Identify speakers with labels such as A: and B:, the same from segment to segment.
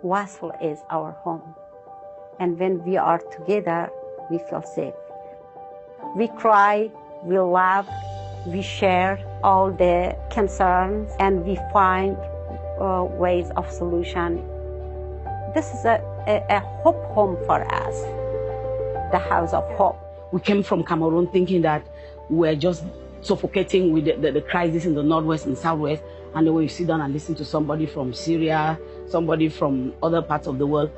A: Wasl is our home. And when we are together, we feel safe. We cry, we laugh, we share all the concerns, and we find ways of solution. This is a hope home for us, the house of hope.
B: We came from Cameroon thinking that we're just suffocating with the crisis in the Northwest and Southwest. And then when you sit down and listen to somebody from Syria, somebody from other parts of the world,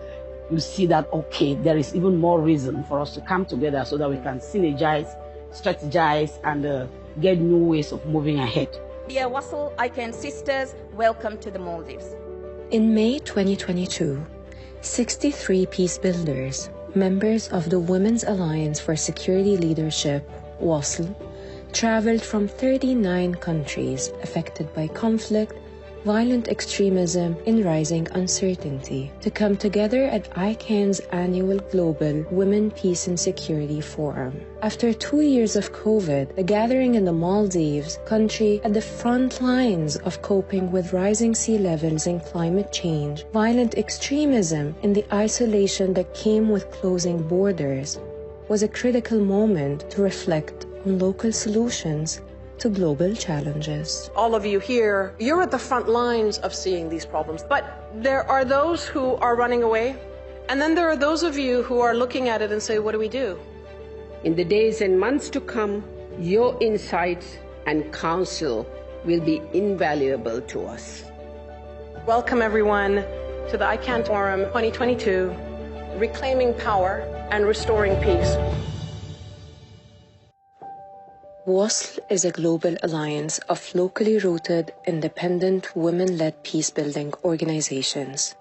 B: you see that, okay, there is even more reason for us to come together so that we can synergize, strategize, and get new ways of moving ahead.
C: Dear Wasl ICANN sisters, welcome to the Maldives.
D: In May 2022, 63 peace builders, members of the Women's Alliance for Security Leadership, WASL, traveled from 39 countries affected by conflict, violent extremism, and rising uncertainty to come together at ICANN's annual Global Women, Peace and Security Forum. After 2 years of COVID, the gathering in the Maldives, country at the front lines of coping with rising sea levels and climate change, violent extremism, and the isolation that came with closing borders, was a critical moment to reflect on local solutions to global challenges.
E: All of you here, you're at the front lines of seeing these problems, but there are those who are running away, and then there are those of you who are looking at it and say, what do we do?
F: In the days and months to come, your insights and counsel will be invaluable to us.
E: Welcome everyone to the ICANN Forum 2022, Reclaiming Power and Restoring Peace.
D: WASL is a global alliance of locally rooted, independent, women-led peace-building organizations.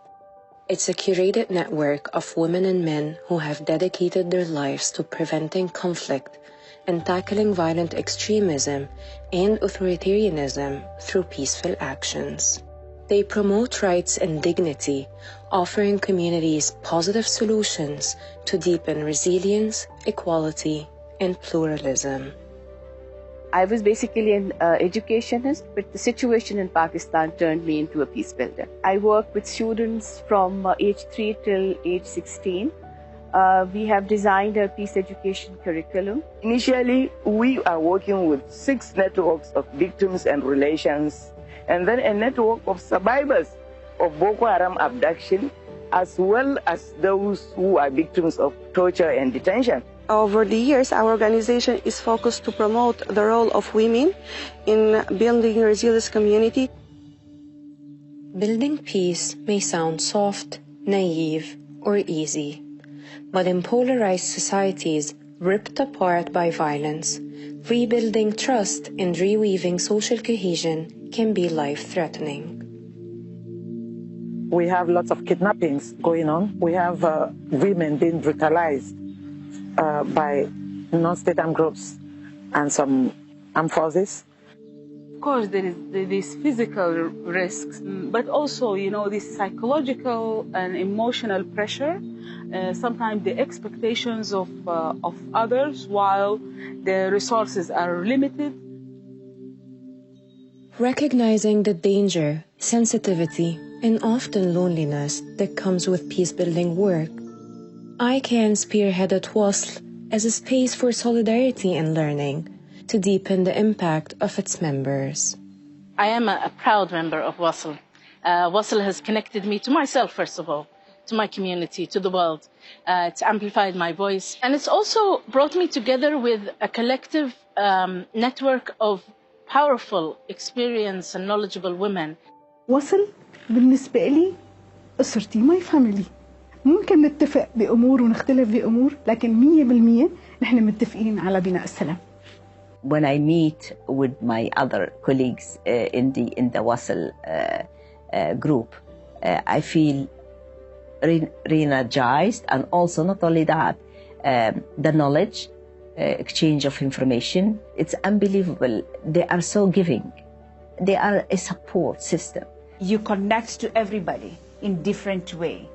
D: It's a curated network of women and men who have dedicated their lives to preventing conflict and tackling violent extremism and authoritarianism through peaceful actions. They promote rights and dignity, offering communities positive solutions to deepen resilience, equality, and pluralism.
G: I was basically an educationist, but the situation in Pakistan turned me into a peace builder. I work with students from age 3 till age 16. We have designed a peace education curriculum.
H: Initially, we are working with 6 networks of victims and relations, and then a network of survivors of Boko Haram abduction, as well as those who are victims of torture and detention.
I: Over the years, our organization is focused to promote the role of women in building a resilient community.
D: Building peace may sound soft, naive, or easy, but in polarized societies ripped apart by violence, rebuilding trust and reweaving social cohesion can be life-threatening.
J: We have lots of kidnappings going on. We have women being brutalized by non-state armed groups and some armed forces.
K: Of course, there is these physical risks, but also, this psychological and emotional pressure. Sometimes the expectations of others, while the resources are limited.
D: Recognizing the danger, sensitivity, and often loneliness that comes with peace-building work, ICANN spearheaded WASL as a space for solidarity and learning to deepen the impact of its members.
L: I am a proud member of WASL. WASL has connected me to myself, first of all, to my community, to the world. It's amplified my voice. And it's also brought me together with a collective network of powerful, experienced and knowledgeable women.
M: WASL بالنسبة لي أسرتي my family. ممكن نتفق بأمور ونختلف بأمور، لكن 100% نحن متفقين على بناء السلام.
N: When I meet with my other colleagues in the WASL group, I feel re-energized, and also not only that, the knowledge, exchange of information, it's unbelievable. They are so giving. They are a support system.
O: You connect to everybody in different way.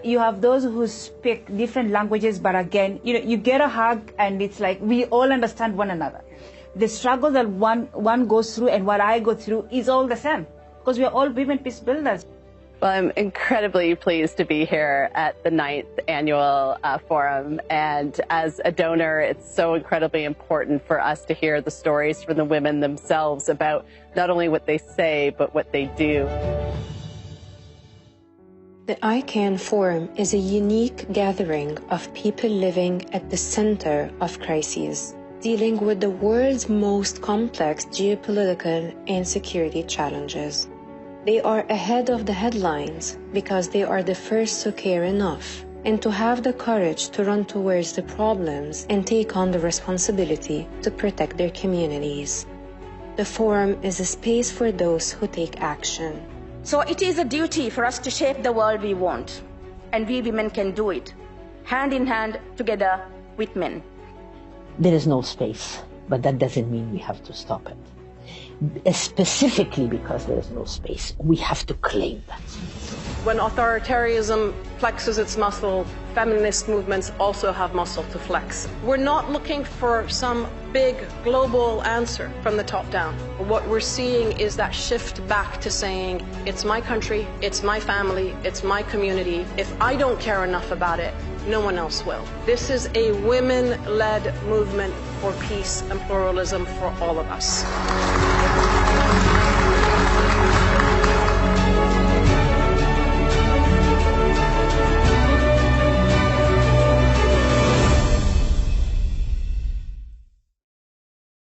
O: You have those who speak different languages, but again, you get a hug and it's like we all understand one another. The struggle that one goes through and what I go through is all the same, because we are all women peace builders.
P: Well, I'm incredibly pleased to be here at the 9th annual forum. And as a donor, it's so incredibly important for us to hear the stories from the women themselves about not only what they say, but what they do.
D: The ICANN Forum is a unique gathering of people living at the center of crises, dealing with the world's most complex geopolitical and security challenges. They are ahead of the headlines because they are the first to care enough and to have the courage to run towards the problems and take on the responsibility to protect their communities. The forum is a space for those who take action.
C: So it is a duty for us to shape the world we want, and we women can do it, hand in hand together with men.
Q: There is no space, but that doesn't mean we have to stop it. Specifically because there is no space, we have to claim that.
E: When authoritarianism flexes its muscle, feminist movements also have muscle to flex. We're not looking for some big global answer from the top down. What we're seeing is that shift back to saying, it's my country, it's my family, it's my community. If I don't care enough about it, no one else will. This is a women-led movement for peace and pluralism for all of us.